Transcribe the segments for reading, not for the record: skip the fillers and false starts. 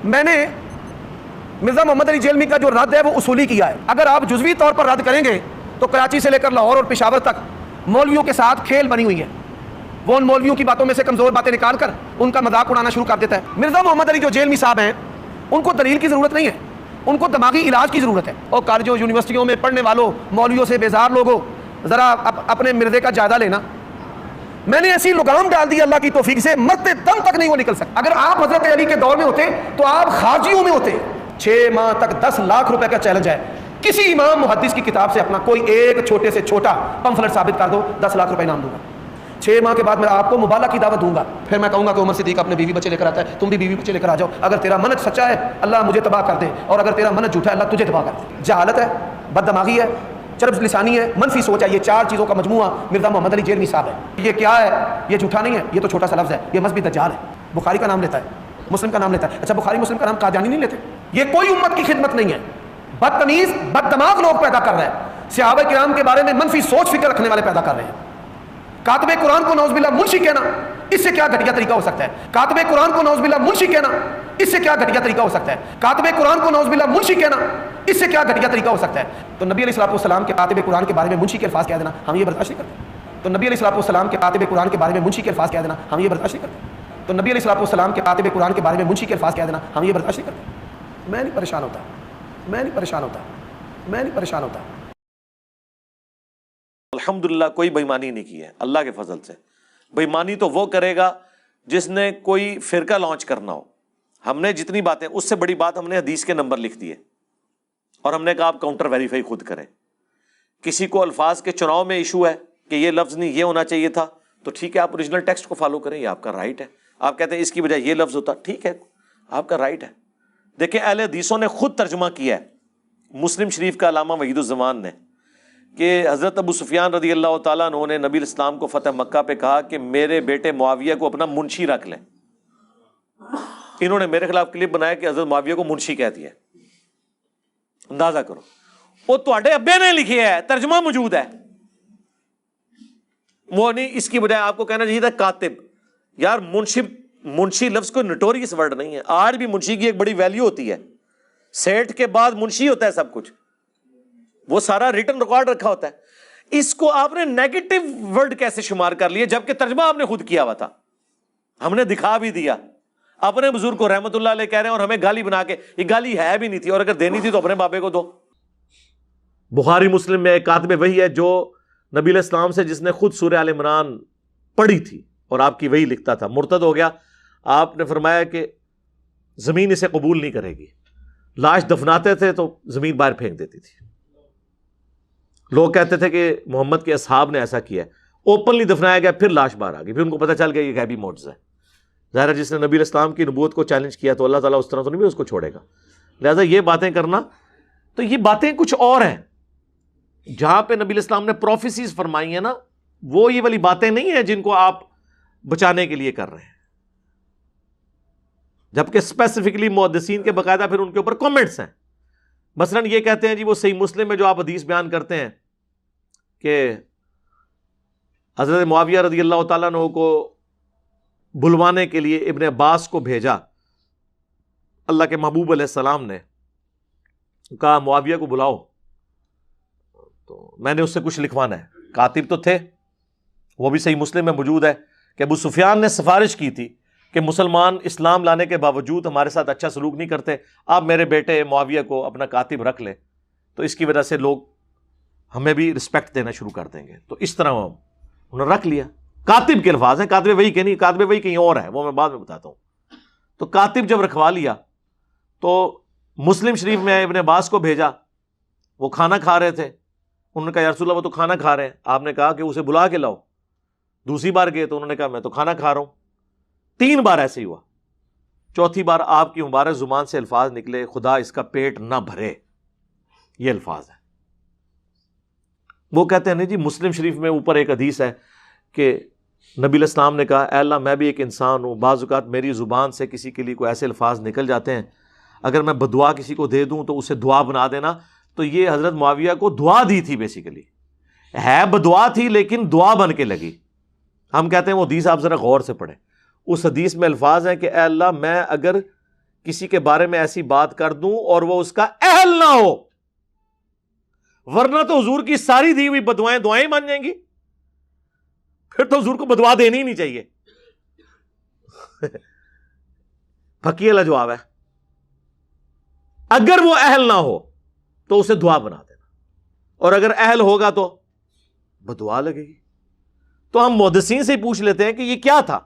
میں نے مرزا محمد علی جیلمی کا جو رد ہے وہ اصولی کیا ہے. اگر آپ جزوی طور پر رد کریں گے تو کراچی سے لے کر لاہور اور پشاور تک مولویوں کے ساتھ کھیل بنی ہوئی ہے. وہ ان مولویوں کی باتوں میں سے کمزور باتیں نکال کر ان کا مذاق اڑانا شروع کر دیتا ہے. مرزا محمد علی جو جیلمی صاحب ہیں ان کو دلیل کی ضرورت نہیں ہے, ان کو دماغی علاج کی ضرورت ہے. اور کالجوں یونیورسٹیوں میں پڑھنے والوں مولویوں سے بیزار لوگوں ذرا اپنے مرزے کا جائزہ لینا. میں نے ایسی لگام ڈال دی اللہ کی توفیق سے, مرتے دم تک نہیں وہ نکل سکتا. اگر آپ حضرت علی کے دور میں ہوتے تو آپ خارجیوں میں ہوتے. 6 ماہ تک 10 لاکھ روپے کا چیلنج ہے, کسی امام محدث کی کتاب سے اپنا کوئی ایک چھوٹے سے چھوٹا پمفلٹ ثابت کر دو, 10 لاکھ روپے انعام دوں گا. 6 ماہ کے بعد میں آپ کو مبالغہ کی دعوت دوں گا. پھر میں کہوں گا کہ عمر صدیق اپنے بیوی بچے لے کر آتا ہے, تم بھی بیوی بچے لے کر آ جاؤ. اگر تیرا منہج سچا ہے اللہ مجھے تباہ کر دے, اور اگر تیرا منہج جھوٹا ہے اللہ تجھے تباہ کر دے. جہالت ہے, بد دماغی ہے, چرب لسانی ہے, منفی سوچ ہے, یہ 4 چیزوں کا مجموعہ مرزا محمد علی جیلمی صاحب ہے. یہ کیا ہے؟ یہ جھوٹا نہیں ہے, یہ تو چھوٹا سا لفظ ہے, یہ مذہبی دجال ہے. بخاری کا نام لیتا ہے, مسلم کا نام لیتا ہے. اچھا بخاری مسلم کا نام قادیانی نہیں لیتے. یہ کوئی امت کی خدمت نہیں ہے, بدتمیز بد دماغ لوگ پیدا کر رہے ہیں. صحابہ کرام کے بارے میں منفی سوچ فکر رکھنے والے پیدا کر رہے ہیں. کاتب قرآن کو نعوذ باللہ منشی کہنا, اس سے کیا گھٹیا طریقہ ہو سکتا ہے؟ کاتب قرآن کو نعوذ باللہ منشی کہنا, اس سے کیا گھٹیا طریقہ ہو سکتا ہے؟ کاتب قرآن کو نعوذ باللہ منشی کہنا, اس سے کیا گھٹیا طریقہ ہو سکتا ہے؟ تو نبی علیہ الصلوۃ والسلام کے کاتب قرآن کے بارے میں منشی کے الفاظ کہہ دینا ہم یہ برداشت نہیں کرتے. تو نبی علیہ الصلوۃ والسلام کے کاتب قرآن کے بارے میں منشی کے الفاظ کہہ دینا ہم یہ برداشت نہیں کرتے. تو نبی علیہ الصلوۃ والسلام کے کاتب قرآن کے بارے میں منشی کے الفاظ کہہ دینا ہم یہ برداشت نہیں کرتے. میں نہیں پریشان ہوتا, میں نہیں پریشان ہوتا, میں نہیں پریشان ہوتا. الحمدللہ کوئی بےایمانی نہیں کی ہے اللہ کے فضل سے. بےایمانی تو وہ کرے گا جس نے کوئی فرقہ لانچ کرنا ہو. ہم نے جتنی باتیں, اس سے بڑی بات ہم نے حدیث کے نمبر لکھ دیے اور ہم نے کہا آپ کاؤنٹر ویریفائی خود کریں. کسی کو الفاظ کے چناؤ میں ایشو ہے کہ یہ لفظ نہیں یہ ہونا چاہیے تھا, تو ٹھیک ہے آپ اوریجنل ٹیکسٹ کو فالو کریں, یہ آپ کا رائٹ ہے. آپ کہتے ہیں اس کی بجائے یہ لفظ ہوتا, ٹھیک ہے آپ کا رائٹ ہے. دیکھیں اہل حدیثوں نے خود ترجمہ کیا ہے مسلم شریف کا علامہ وحید الزمان نے, کہ حضرت ابو سفیان رضی اللہ تعالیٰ عنہ نے نبی الاسلام کو فتح مکہ پہ کہا کہ میرے بیٹے معاویہ کو اپنا منشی رکھ لیں. انہوں نے میرے خلاف کلپ بنایا کہ حضرت معاویہ کو منشی کہہ دیا. اندازہ کرو, وہ تواڈے ابے نے لکھی ہے, ترجمہ موجود ہے. وہ نہیں, اس کی بجائے آپ کو کہنا چاہیے تھا کاتب. یار منشی لفظ کوئی نوٹوریس ورڈ نہیں ہے. آج بھی منشی کی ایک بڑی ویلیو ہوتی ہے. سیٹ کے بعد منشی ہوتا ہے سب کچھ, وہ سارا ریٹن ریکارڈ رکھا ہوتا ہے. اس کو آپ نے نیگیٹو ورڈ کیسے شمار کر لیے جبکہ ترجمہ آپ نے خود کیا ہوا تھا. ہم نے دکھا بھی دیا, اپنے بزرگ کو رحمت اللہ علیہ کہہ رہے ہیں اور ہمیں گالی بنا کے, یہ گالی ہے بھی نہیں تھی, اور اگر دینی تھی تو اپنے بابے کو دو. بخاری مسلم میں ایک کاتب وحی ہے جو نبی علیہ السلام سے, جس نے خود سورہ آل عمران پڑھی تھی اور آپ کی وحی لکھتا تھا, مرتد ہو گیا. آپ نے فرمایا کہ زمین اسے قبول نہیں کرے گی. لاش دفناتے تھے تو زمین باہر پھینک دیتی تھی. لوگ کہتے تھے کہ محمد کے اصحاب نے ایسا کیا ہے. اوپنلی دفنایا گیا, پھر لاش باہر آ گئی, پھر ان کو پتہ چل گیا یہ غیبی معجزہ ہے. ظاہر ہے جس نے نبی علیہ السلام کی نبوت کو چیلنج کیا تو اللہ تعالیٰ اس طرح تو نہیں بھی اس کو چھوڑے گا. لہٰذا یہ باتیں کرنا, تو یہ باتیں کچھ اور ہیں. جہاں پہ نبی علیہ السلام نے پروفیسیز فرمائی ہیں نا, وہ یہ والی باتیں نہیں ہیں جن کو آپ بچانے کے لیے کر رہے ہیں. جبکہ اسپیسیفکلی محدثین کے باقاعدہ پھر ان کے اوپر کامنٹس ہیں. مثلاً یہ کہتے ہیں جی وہ صحیح مسلم میں جو آپ حدیث بیان کرتے ہیں کہ حضرت معاویہ رضی اللہ تعالیٰ عنہ کو بلوانے کے لیے ابن عباس کو بھیجا, اللہ کے محبوب علیہ السلام نے کہا معاویہ کو بلاؤ, تو میں نے اس سے کچھ لکھوانا ہے. کاتب تو تھے, وہ بھی صحیح مسلم میں موجود ہے کہ ابو سفیان نے سفارش کی تھی کہ مسلمان اسلام لانے کے باوجود ہمارے ساتھ اچھا سلوک نہیں کرتے, آپ میرے بیٹے معاویہ کو اپنا کاتب رکھ لیں, تو اس کی وجہ سے لوگ ہمیں بھی رسپیکٹ دینا شروع کر دیں گے. تو اس طرح انہوں نے رکھ لیا. کاتب کے الفاظ ہیں, کاتب وہی کہ نہیں, کاتب وہی کہیں اور ہے, وہ میں بعد میں بتاتا ہوں. تو کاتب جب رکھوا لیا تو مسلم شریف میں ابن عباس کو بھیجا, وہ کھانا کھا رہے تھے. انہوں نے کہا یا رسول اللہ وہ تو کھانا کھا رہے ہیں. آپ نے کہا کہ اسے بلا کے لاؤ. دوسری بار گئے تو انہوں نے کہا میں تو کھانا کھا رہا ہوں. 3 بار ایسے ہی ہوا. چوتھی بار آپ کی مبارک زبان سے الفاظ نکلے, خدا اس کا پیٹ نہ بھرے, یہ الفاظ ہیں. وہ کہتے ہیں نہیں جی مسلم شریف میں اوپر ایک حدیث ہے کہ نبی علیہ السلام نے کہا اے اللہ میں بھی ایک انسان ہوں, بعض اوقات میری زبان سے کسی کے لیے کوئی ایسے الفاظ نکل جاتے ہیں, اگر میں بدعا کسی کو دے دوں تو اسے دعا بنا دینا. تو یہ حضرت معاویہ کو دعا دی تھی, بیسیکلی ہے بدعا تھی لیکن دعا بن کے لگی. ہم کہتے ہیں وہ حدیث آپ ذرا غور سے پڑھیں. اس حدیث میں الفاظ ہیں کہ اے اللہ میں اگر کسی کے بارے میں ایسی بات کر دوں اور وہ اس کا اہل نہ ہو، ورنہ تو حضور کی ساری دی ہوئی بدوائیں دعائیں مان جائیں گی، پھر تو حضور کو بدوا دینی ہی نہیں چاہیے. پھکی والا جواب ہے. اگر وہ اہل نہ ہو تو اسے دعا بنا دینا، اور اگر اہل ہوگا تو بدعا لگے گی. تو ہم محدثین سے ہی پوچھ لیتے ہیں کہ یہ کیا تھا.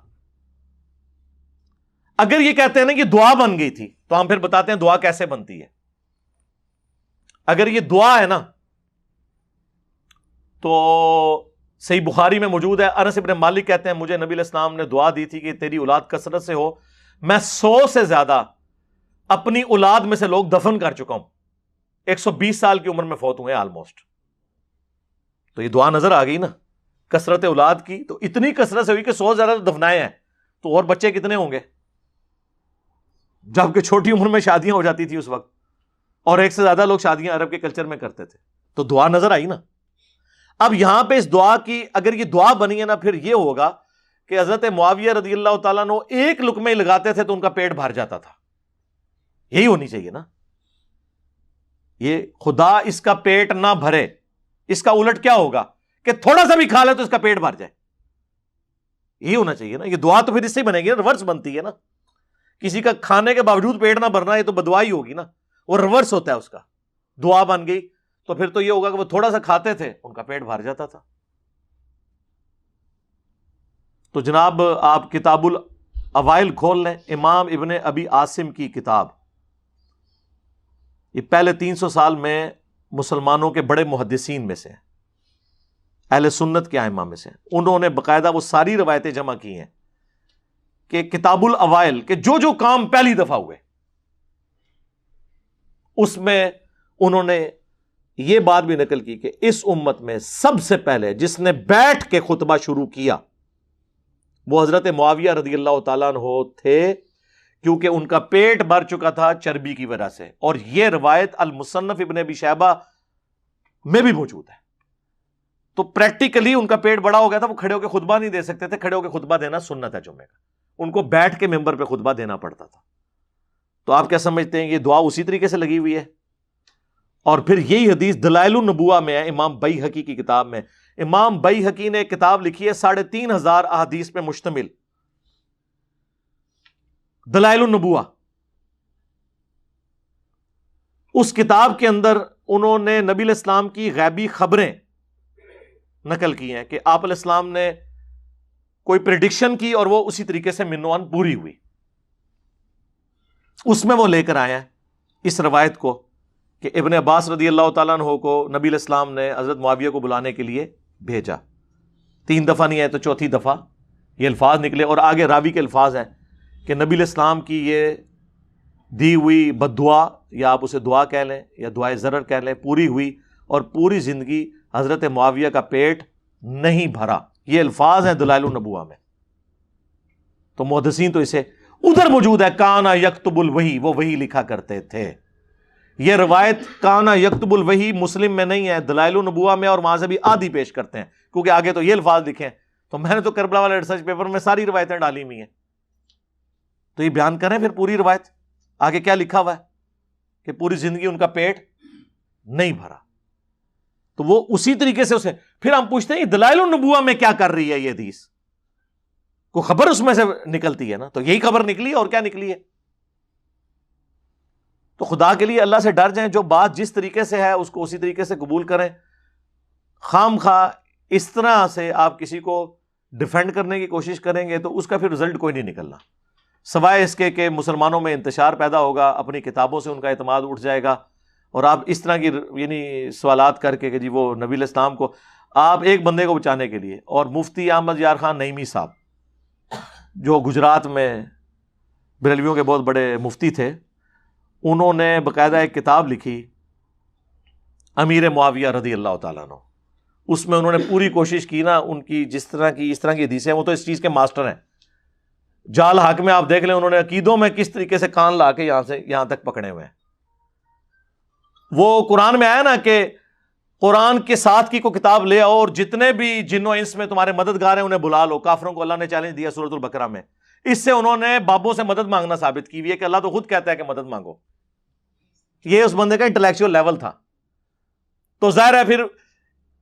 اگر یہ کہتے ہیں نا کہ دعا بن گئی تھی تو ہم پھر بتاتے ہیں دعا کیسے بنتی ہے. اگر یہ دعا ہے نا تو صحیح بخاری میں موجود ہے، انس ابن مالک کہتے ہیں مجھے نبی علیہ السلام نے دعا دی تھی کہ تیری اولاد کثرت سے ہو، میں 100 سے زیادہ اپنی اولاد میں سے لوگ دفن کر چکا ہوں، 120 سال کی عمر میں فوت ہوئے آلموسٹ. تو یہ دعا نظر آ گئی نا کثرت اولاد کی. تو اتنی کثرت سے ہوئی کہ 100 زیادہ دفنائے ہیں، تو اور بچے کتنے ہوں گے، جبکہ چھوٹی عمر میں شادیاں ہو جاتی تھی اس وقت، اور ایک سے زیادہ لوگ شادیاں عرب کے کلچر میں کرتے تھے. تو دعا نظر آئی نا. اب یہاں پہ اس دعا کی اگر یہ دعا بنی ہے نا، پھر یہ ہوگا کہ حضرت معاویہ رضی اللہ تعالیٰ عنہ ایک لقمے لگاتے تھے تو ان کا پیٹ بھر جاتا تھا. یہی ہونی چاہیے نا. یہ خدا اس کا پیٹ نہ بھرے، اس کا الٹ کیا ہوگا کہ تھوڑا سا بھی کھا لے تو اس کا پیٹ بھر جائے. یہی ہونا چاہیے نا. یہ دعا تو پھر اس سے بنے گی نا، ریورس بنتی ہے نا. کسی کا کھانے کے باوجود پیٹ نہ بھرنا، یہ تو بدعا ہی ہوگی نا. وہ ریورس ہوتا ہے اس کا. دعا بن گئی تو پھر تو یہ ہوگا کہ وہ تھوڑا سا کھاتے تھے ان کا پیٹ بھر جاتا تھا. تو جناب آپ کتاب الاوائل کھول لیں، امام ابن ابی عاصم کی کتاب. یہ پہلے 300 سال میں مسلمانوں کے بڑے محدثین میں سے ہیں، اہل سنت کے ائمہ میں سے. انہوں نے باقاعدہ وہ ساری روایتیں جمع کی ہیں کہ کتاب الاوائل کہ جو جو کام پہلی دفعہ ہوئے اس میں انہوں نے یہ بات بھی نقل کی کہ اس امت میں سب سے پہلے جس نے بیٹھ کے خطبہ شروع کیا وہ حضرت معاویہ رضی اللہ تعالیٰ عنہ تھے، کیونکہ ان کا پیٹ بھر چکا تھا چربی کی وجہ سے. اور یہ روایت المصنف ابن ابی شیبہ میں بھی موجود ہے. تو پریکٹیکلی ان کا پیٹ بڑا ہو گیا تھا، وہ کھڑے ہو کے خطبہ نہیں دے سکتے تھے. کھڑے ہو کے خطبہ دینا سنت ہے جمعے کا، ان کو بیٹھ کے ممبر پہ خطبہ دینا پڑتا تھا. تو آپ کیا سمجھتے ہیں یہ دعا اسی طریقے سے لگی ہوئی ہے؟ اور پھر یہی حدیث دلائل النبوہ میں ہے، امام بیہقی کی کتاب میں. امام بیہقی نے ایک کتاب لکھی ہے 3500 احادیث پہ مشتمل، دلائل النبوہ. اس کتاب کے اندر انہوں نے نبی علیہ السلام کی غیبی خبریں نقل کی ہیں کہ آپ علیہ السلام نے کوئی پریڈکشن کی اور وہ اسی طریقے سے منوان پوری ہوئی. اس میں وہ لے کر آئے ہیں اس روایت کو کہ ابن عباس رضی اللہ تعالیٰ عنہ کو نبی علیہ السلام نے حضرت معاویہ کو بلانے کے لیے بھیجا. 3 دفعہ نہیں آئے تو چوتھی دفعہ یہ الفاظ نکلے. اور آگے راوی کے الفاظ ہیں کہ نبی علیہ السلام کی یہ دی ہوئی بد دعا، یا آپ اسے دعا کہہ لیں یا دعائے ضرر کہہ لیں، پوری ہوئی اور پوری زندگی حضرت معاویہ کا پیٹ نہیں بھرا. یہ الفاظ ہیں دلائل النبوہ میں. تو محدثین تو اسے ادھر موجود ہے کانا یکتب الوحی، وہ وحی لکھا کرتے تھے. یہ روایت کانا یکتب الوحی مسلم میں نہیں ہے، دلائل النبوہ میں، اور وہاں سے بھی آدھی پیش کرتے ہیں کیونکہ آگے تو یہ الفاظ لکھے ہیں. تو میں نے تو کربلا والے ریسرچ پیپر میں ساری روایتیں ڈالی ہوئی ہیں. تو یہ بیان کریں پھر پوری روایت آگے کیا لکھا ہوا ہے کہ پوری زندگی ان کا پیٹ نہیں بھرا. تو وہ اسی طریقے سے اسے پھر ہم پوچھتے ہیں دلائل النبوہ میں کیا کر رہی ہے یہ حدیث؟ کوئی خبر اس میں سے نکلتی ہے نا، تو یہی خبر نکلی اور کیا نکلی ہے. تو خدا کے لیے اللہ سے ڈر جائیں، جو بات جس طریقے سے ہے اس کو اسی طریقے سے قبول کریں. خام خواہ اس طرح سے آپ کسی کو ڈیفینڈ کرنے کی کوشش کریں گے تو اس کا پھر رزلٹ کوئی نہیں نکلنا، سوائے اس کے کہ مسلمانوں میں انتشار پیدا ہوگا، اپنی کتابوں سے ان کا اعتماد اٹھ جائے گا. اور آپ اس طرح کی یعنی سوالات کر کے کہ جی وہ نبی علیہ السلام کو آپ ایک بندے کو بچانے کے لیے. اور مفتی احمد یار خان نعیمی صاحب جو گجرات میں بریلویوں کے بہت بڑے مفتی تھے، انہوں نے باقاعدہ ایک کتاب لکھی امیر معاویہ رضی اللہ تعالیٰ عنہ. اس میں انہوں نے پوری کوشش کی نا، ان کی اس طرح کی حدیثیں، وہ تو اس چیز کے ماسٹر ہیں. جال حق میں آپ دیکھ لیں انہوں نے عقیدوں میں کس طریقے سے کان لا کے یہاں تک پکڑے ہوئے ہیں. وہ قرآن میں آیا نا کہ قرآن کے ساتھ کی کوئی کتاب لے آؤ اور جتنے بھی جن و انس میں تمہارے مددگار ہیں انہیں بلا لو. کافروں کو اللہ نے چیلنج دیا سورۃ البقرہ میں اس سے انہوں نے بابوں سے مدد مانگنا ثابت کی ہوئی ہے کہ اللہ تو خود کہتا ہے کہ مدد مانگو. یہ اس بندے کا انٹلیکچوئل لیول تھا. تو ظاہر ہے پھر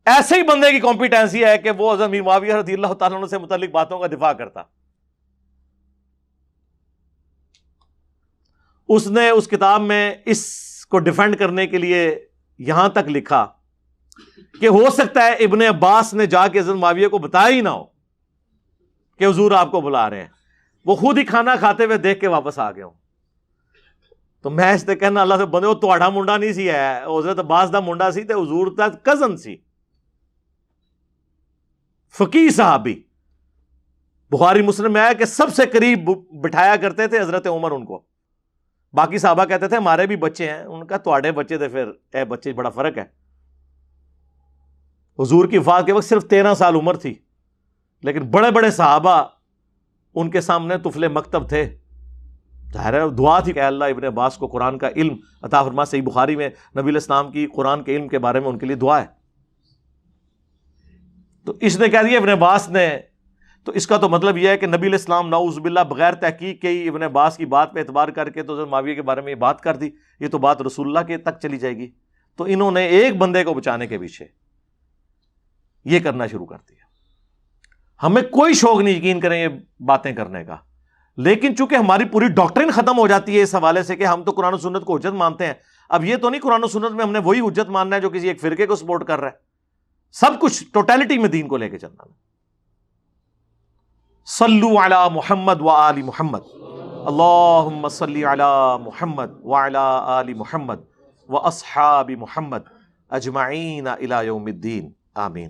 ایسے ہی بندے کی کمپیٹنسی ہے کہ وہ حضرت امیر معاویہ رضی اللہ تعالیٰ عنہ سے متعلق باتوں کا دفاع کرتا. اس نے اس کتاب میں اس کو ڈیفینڈ کرنے کے لیے یہاں تک لکھا کہ ہو سکتا ہے ابن عباس نے جا کے حضرت معاویہ کو بتایا ہی نہ ہو کہ حضور آپ کو بلا رہے ہیں, وہ خود ہی کھانا کھاتے ہوئے دیکھ کے واپس آ گئے ہوں. تو میں اس سے کہنا اللہ سے بندے وہ تہاڈا منڈا نہیں سی ہے, حضرت عباس دا منڈا سی تے حضور دا کزن سی, فقیہ صحابی. بخاری مسلم میں آیا کہ سب سے قریب بٹھایا کرتے تھے حضرت عمر ان کو. باقی صحابہ کہتے تھے ہمارے بھی بچے ہیں, ان کا تہاڈے بچے تھے, پھر اے بچے بڑا فرق ہے. حضور کی وفات کے وقت صرف 13 سال عمر تھی, لیکن بڑے بڑے صحابہ ان کے سامنے طفل مکتب تھے. ظاہر ہے دعا تھی کہ اللہ ابن عباس کو قرآن کا علم عطا فرما. صحیح بخاری میں نبی علیہ السلام کی قرآن کے علم کے بارے میں ان کے لیے دعا ہے. تو اس نے کہہ دیا ابن عباس نے, تو اس کا تو مطلب یہ ہے کہ نبی علیہ السلام نعوذ باللہ بغیر تحقیق کے ہی ابن عباس کی بات پہ اعتبار کر کے تو حضرت معاویہ کے بارے میں یہ بات کر دی. یہ تو بات رسول اللہ کے تک چلی جائے گی. تو انہوں نے ایک بندے کو بچانے کے پیچھے یہ کرنا شروع کر دیا. ہمیں کوئی شوق نہیں یقین کریں یہ باتیں کرنے کا, لیکن چونکہ ہماری پوری ڈاکٹرن ختم ہو جاتی ہے اس حوالے سے کہ ہم تو قرآن و سنت کو حجت مانتے ہیں. اب یہ تو نہیں قرآن و سنت میں ہم نے وہی حجت ماننا ہے جو کسی ایک فرقے کو سپورٹ کر رہا ہے. سب کچھ ٹوٹیلٹی میں دین کو لے کے چلنا ہے. صلو علی محمد و آل محمد, اللہم صلی علی محمد و علی آل محمد و اصحاب محمد اجمعین الی یوم الدین, آمین.